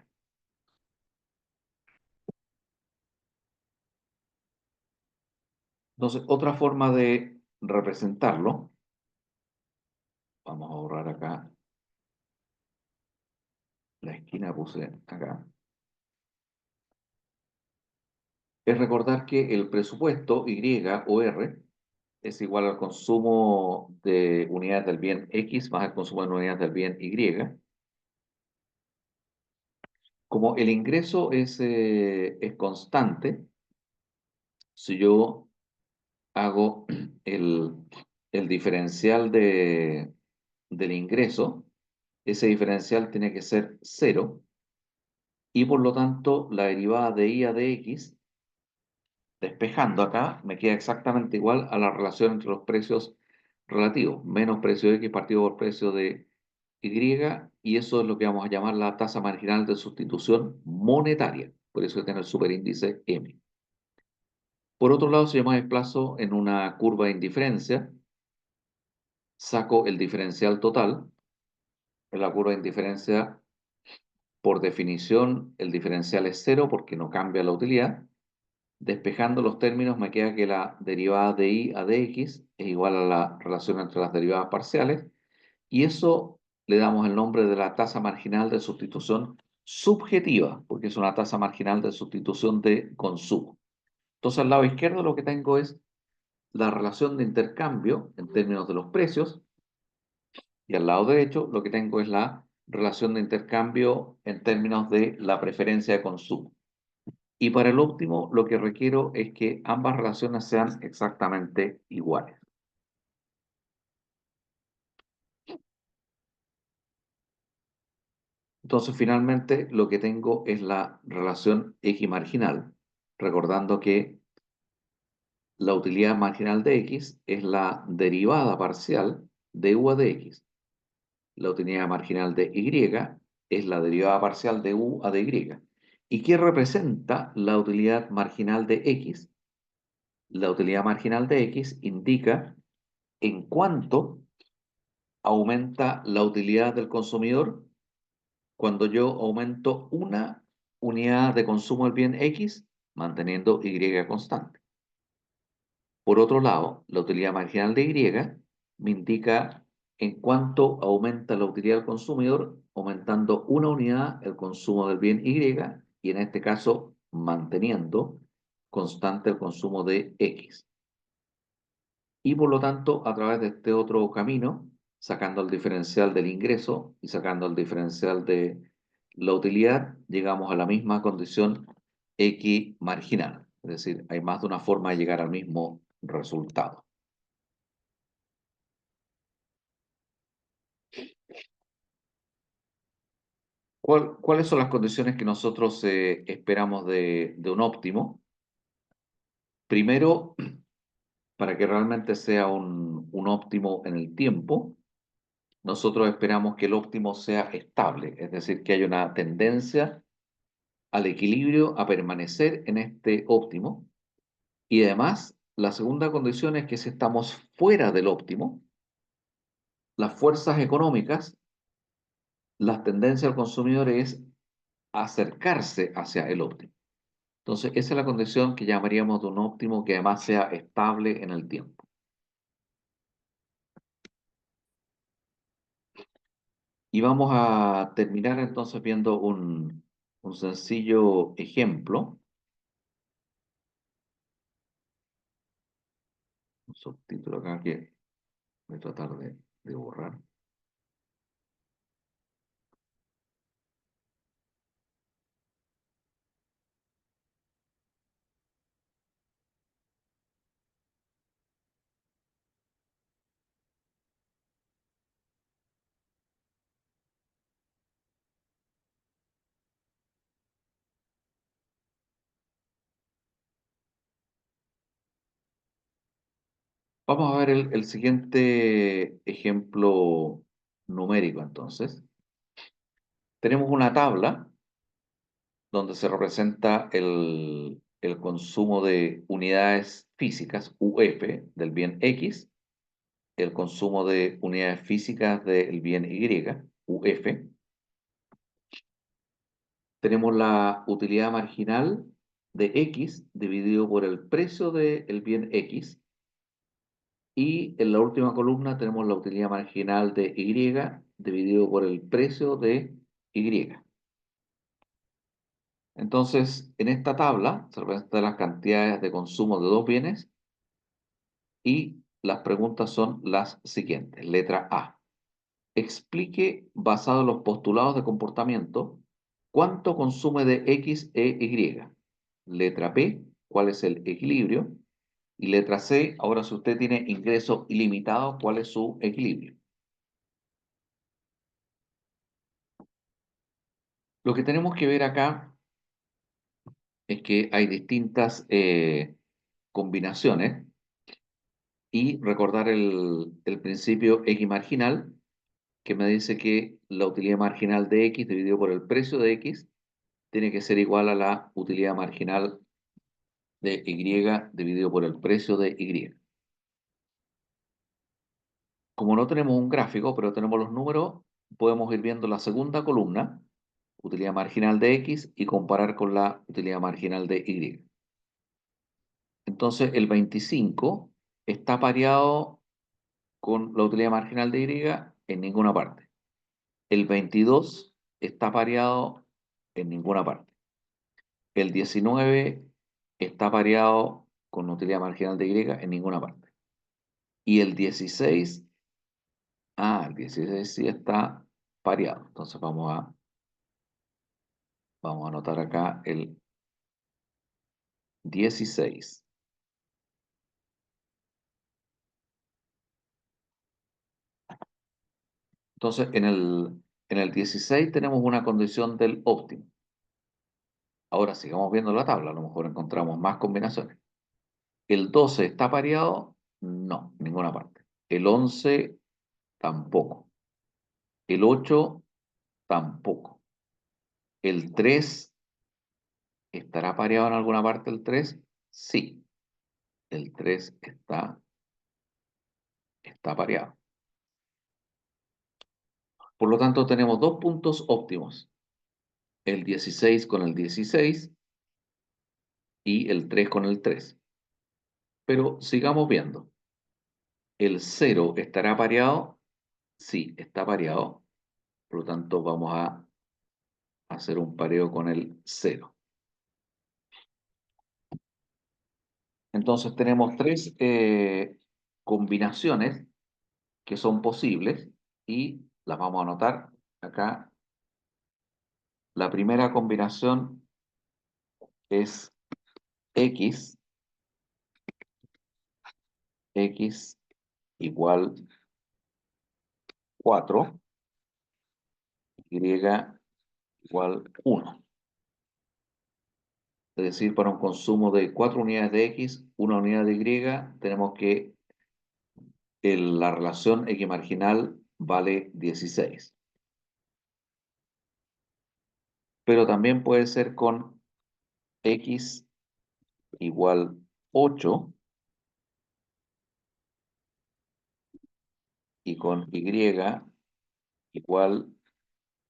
Entonces, otra forma de representarlo, vamos a borrar acá, la esquina puse acá, es recordar que el presupuesto Y o R es igual al consumo de unidades del bien X más el consumo de unidades del bien Y. Como el ingreso es constante, si yo hago el, el diferencial del ingreso, ese diferencial tiene que ser cero y por lo tanto la derivada de I a de X, despejando acá, me queda exactamente igual a la relación entre los precios relativos, menos precio de X partido por precio de Y, y eso es lo que vamos a llamar la tasa marginal de sustitución monetaria. Por eso tiene el superíndice M. Por otro lado, si yo me desplazo en una curva de indiferencia, saco el diferencial total. En la curva de indiferencia, por definición, el diferencial es cero porque no cambia la utilidad. Despejando los términos, me queda que la derivada de I a de X es igual a la relación entre las derivadas parciales. Y eso le damos el nombre de la tasa marginal de sustitución subjetiva, porque es una tasa marginal de sustitución de consumo. Entonces, al lado izquierdo lo que tengo es la relación de intercambio en términos de los precios, y al lado derecho lo que tengo es la relación de intercambio en términos de la preferencia de consumo. Y para el óptimo lo que requiero es que ambas relaciones sean exactamente iguales. Entonces, finalmente, lo que tengo es la relación X marginal, recordando que la utilidad marginal de X es la derivada parcial de U a de X. La utilidad marginal de Y es la derivada parcial de U a de Y. ¿Y qué representa la utilidad marginal de X? La utilidad marginal de X indica en cuánto aumenta la utilidad del consumidor cuando yo aumento una unidad de consumo del bien X manteniendo Y constante. Por otro lado, la utilidad marginal de Y me indica en cuánto aumenta la utilidad del consumidor aumentando una unidad el consumo del bien Y y en este caso manteniendo constante el consumo de X. Y por lo tanto, a través de este otro camino, sacando el diferencial del ingreso y sacando el diferencial de la utilidad, llegamos a la misma condición X marginal. Es decir, hay más de una forma de llegar al mismo resultado. ¿Cuáles son las condiciones que nosotros esperamos de un óptimo? Primero, para que realmente sea un óptimo en el tiempo, nosotros esperamos que el óptimo sea estable, es decir, que haya una tendencia al equilibrio, a permanecer en este óptimo. Y además, la segunda condición es que si estamos fuera del óptimo, las fuerzas económicas, las tendencias al consumidor es acercarse hacia el óptimo. Entonces, esa es la condición que llamaríamos de un óptimo que además sea estable en el tiempo. Y vamos a terminar entonces viendo un sencillo ejemplo, un subtítulo acá que voy a tratar de borrar. Vamos a ver el siguiente ejemplo numérico entonces. Tenemos una tabla donde se representa el consumo de unidades físicas, UF, del bien X, el consumo de unidades físicas del bien Y, UF. Tenemos la utilidad marginal de X dividido por el precio del bien X. Y en la última columna tenemos la utilidad marginal de Y dividido por el precio de Y. Entonces, en esta tabla se representan las cantidades de consumo de dos bienes y las preguntas son las siguientes. Letra A. Explique, basado en los postulados de comportamiento, cuánto consume de X e Y. Letra B. ¿Cuál es el equilibrio? Y letra C. Ahora, si usted tiene ingreso ilimitado, ¿cuál es su equilibrio? Lo que tenemos que ver acá es que hay distintas combinaciones y recordar el principio X marginal, que me dice que la utilidad marginal de X dividido por el precio de X tiene que ser igual a la utilidad marginal de Y dividido por el precio de Y. Como no tenemos un gráfico, pero tenemos los números, podemos ir viendo la segunda columna, utilidad marginal de X, y comparar con la utilidad marginal de Y. Entonces, el 25 está pareado con la utilidad marginal de Y en ninguna parte. El 22 está pareado en ninguna parte. El 19 está pareado con la utilidad marginal de Y en ninguna parte. Y el 16, el 16 sí está pareado. Entonces vamos a anotar acá el 16. Entonces, en el 16 tenemos una condición del óptimo. Ahora sigamos viendo la tabla, a lo mejor encontramos más combinaciones. ¿El 12 está pareado? No, en ninguna parte. El 11 tampoco. El 8 tampoco. El 3 estará pareado en alguna parte el 3. Sí. el 3 está pareado. Por lo tanto, tenemos dos puntos óptimos, el 16 con el 16 y el 3 con el 3. Pero sigamos viendo. ¿El 0 estará pareado? Sí, está pareado. Por lo tanto, vamos a hacer un pareo con el 0. Entonces tenemos tres combinaciones que son posibles y las vamos a anotar acá. La primera combinación es x igual 4, y igual 1. Es decir, para un consumo de 4 unidades de x, 1 unidad de y, tenemos que la relación x marginal vale 16. Pero también puede ser con x igual 8 y con y igual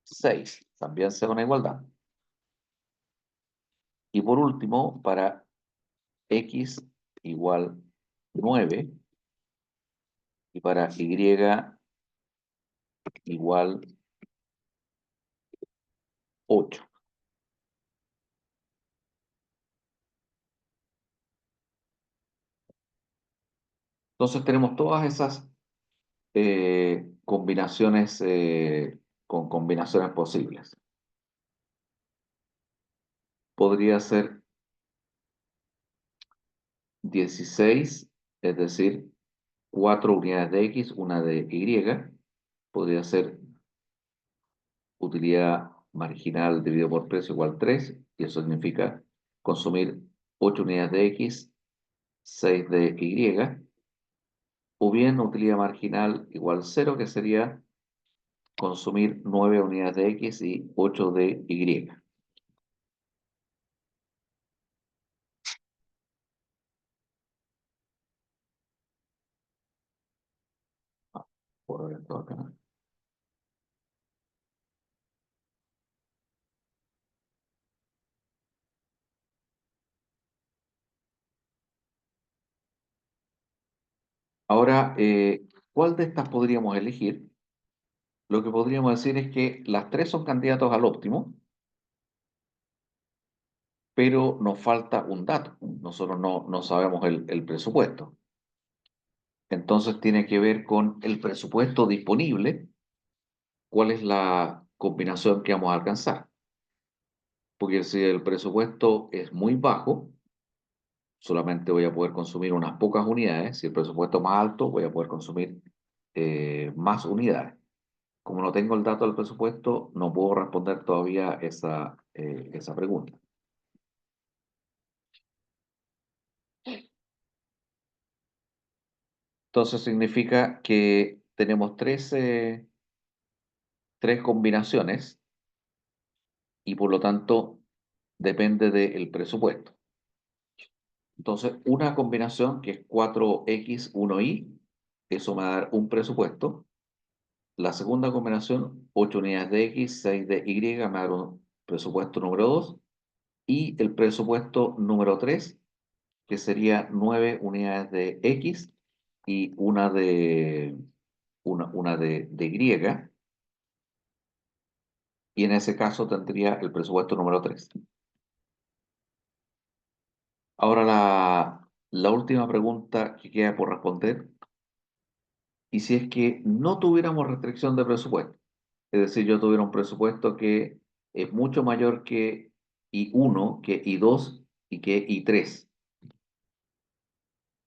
6. También sea una igualdad. Y por último, para x igual 9 y para y igual 8. Entonces tenemos todas esas combinaciones con combinaciones posibles. Podría ser 16, es decir, 4 unidades de x, una de y. Podría ser utilidad marginal dividido por precio igual 3, y eso significa consumir 8 unidades de x, 6 de y, o bien utilidad marginal igual 0, que sería consumir 9 unidades de x y 8 de y. Por esto acá. Ahora, ¿cuál de estas podríamos elegir? Lo que podríamos decir es que las tres son candidatos al óptimo, pero nos falta un dato. Nosotros no sabemos el presupuesto. Entonces tiene que ver con el presupuesto disponible, cuál es la combinación que vamos a alcanzar. Porque si el presupuesto es muy bajo, solamente voy a poder consumir unas pocas unidades. Si el presupuesto es más alto, voy a poder consumir más unidades. Como no tengo el dato del presupuesto, no puedo responder todavía esa pregunta. Entonces significa que tenemos tres combinaciones y por lo tanto depende del presupuesto. Entonces, una combinación que es 4x, 1y, eso me va a dar un presupuesto. La segunda combinación, 8 unidades de x, 6 de y, me va a dar un presupuesto número 2. Y el presupuesto número 3, que sería 9 unidades de x y una de y. Y en ese caso tendría el presupuesto número 3. Ahora la última pregunta que queda por responder, y si es que no tuviéramos restricción de presupuesto, es decir, yo tuviera un presupuesto que es mucho mayor que I1, que I2 y que I3,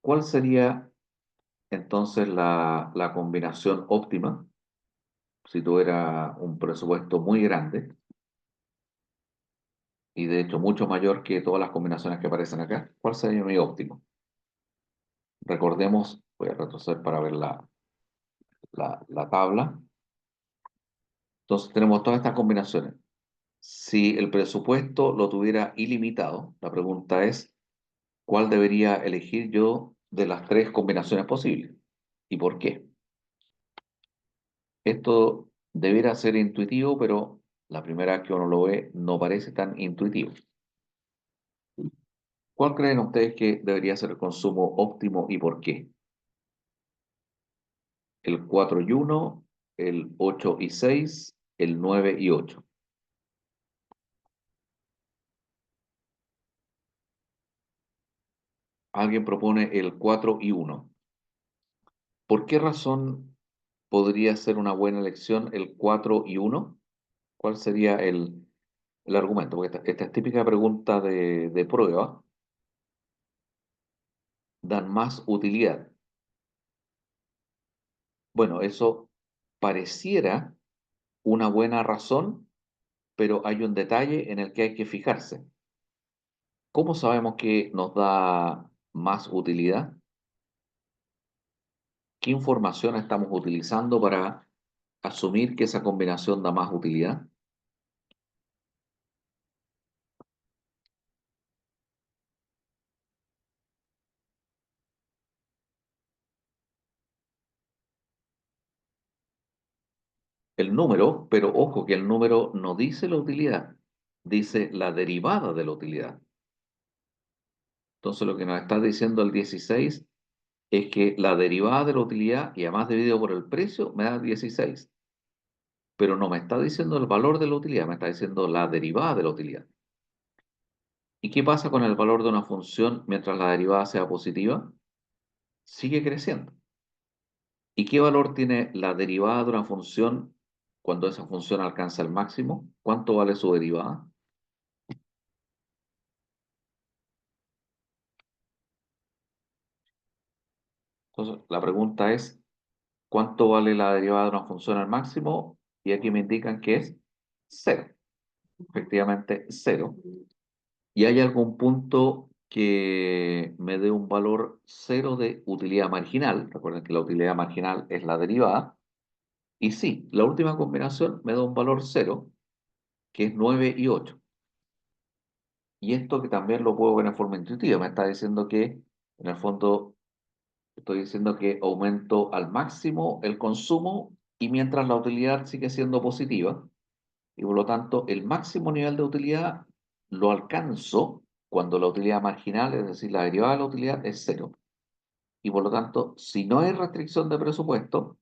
¿cuál sería entonces la combinación óptima si tuviera un presupuesto muy grande y de hecho mucho mayor que todas las combinaciones que aparecen acá? ¿Cuál sería mi óptimo? Recordemos, voy a retroceder para ver la tabla. Entonces tenemos todas estas combinaciones. Si el presupuesto lo tuviera ilimitado, la pregunta es, ¿Cuál debería elegir yo de las tres combinaciones posibles? ¿Y por qué? Esto debería ser intuitivo, pero la primera vez que uno lo ve no parece tan intuitivo. ¿Cuál creen ustedes que debería ser el consumo óptimo y por qué? ¿El 4 y 1, el 8 y 6, el 9 y 8? Alguien propone el 4 y 1. ¿Por qué razón podría ser una buena elección el 4 y 1? ¿Cuál sería el argumento? Porque esta es típica pregunta de prueba, dan más utilidad. Bueno, eso pareciera una buena razón, pero hay un detalle en el que hay que fijarse. ¿Cómo sabemos que nos da más utilidad? ¿Qué información estamos utilizando para asumir que esa combinación da más utilidad? El número, pero ojo que el número no dice la utilidad, dice la derivada de la utilidad. Entonces lo que nos está diciendo el 16 es que la derivada de la utilidad y además dividido por el precio me da 16. Pero no me está diciendo el valor de la utilidad, me está diciendo la derivada de la utilidad. ¿Y qué pasa con el valor de una función mientras la derivada sea positiva? Sigue creciendo. ¿Y qué valor tiene la derivada de una función cuando esa función alcanza el máximo? ¿Cuánto vale su derivada? Entonces, la pregunta es, ¿cuánto vale la derivada de una función al máximo? Y aquí me indican que es cero, efectivamente cero. ¿Y hay algún punto que me dé un valor cero de utilidad marginal? Recuerden que la utilidad marginal es la derivada. Y sí, la última combinación me da un valor cero, que es 9 y 8. Y esto que también lo puedo ver en forma intuitiva, me está diciendo que, en el fondo, estoy diciendo que aumento al máximo el consumo y mientras la utilidad sigue siendo positiva, y por lo tanto el máximo nivel de utilidad lo alcanzo cuando la utilidad marginal, es decir, la derivada de la utilidad, es cero. Y por lo tanto, si no hay restricción de presupuesto,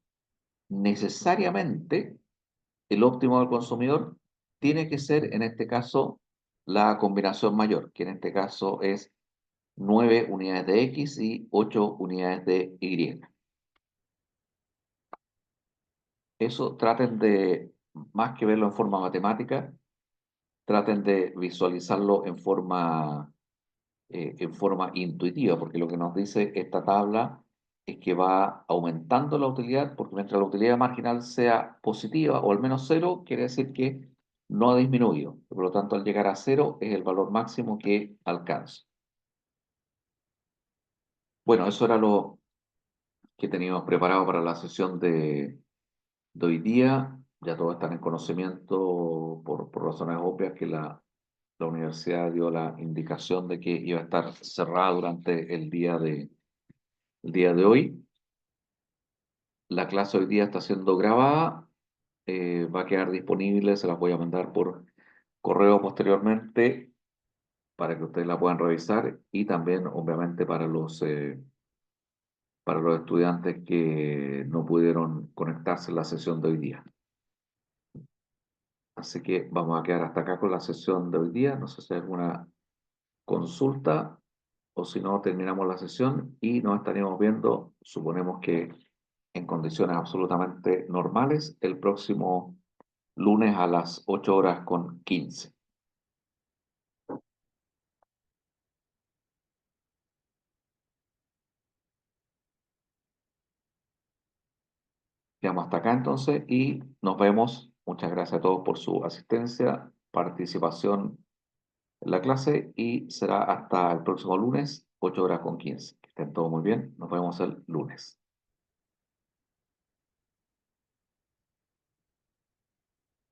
necesariamente el óptimo del consumidor tiene que ser, en este caso, la combinación mayor, que en este caso es 9 unidades de X y 8 unidades de Y. Eso traten de, más que verlo en forma matemática, traten de visualizarlo en forma intuitiva, porque lo que nos dice esta tabla es que va aumentando la utilidad, porque mientras la utilidad marginal sea positiva o al menos cero, quiere decir que no ha disminuido. Por lo tanto, al llegar a cero es el valor máximo que alcanza. Bueno, eso era lo que teníamos preparado para la sesión de hoy día. Ya todos están en conocimiento por razones obvias que la universidad dio la indicación de que iba a estar cerrada durante el día de hoy. La clase hoy día está siendo grabada, va a quedar disponible, se las voy a mandar por correo posteriormente para que ustedes la puedan revisar y también, obviamente, para los estudiantes que no pudieron conectarse en la sesión de hoy día. Así que vamos a quedar hasta acá con la sesión de hoy día. No sé si hay alguna consulta o si no, terminamos la sesión y nos estaríamos viendo, suponemos que en condiciones absolutamente normales, el próximo lunes a las 8:15. Quedamos hasta acá entonces y nos vemos. Muchas gracias a todos por su asistencia, participación en la clase y será hasta el próximo lunes, 8:15. Que estén todos muy bien. Nos vemos el lunes.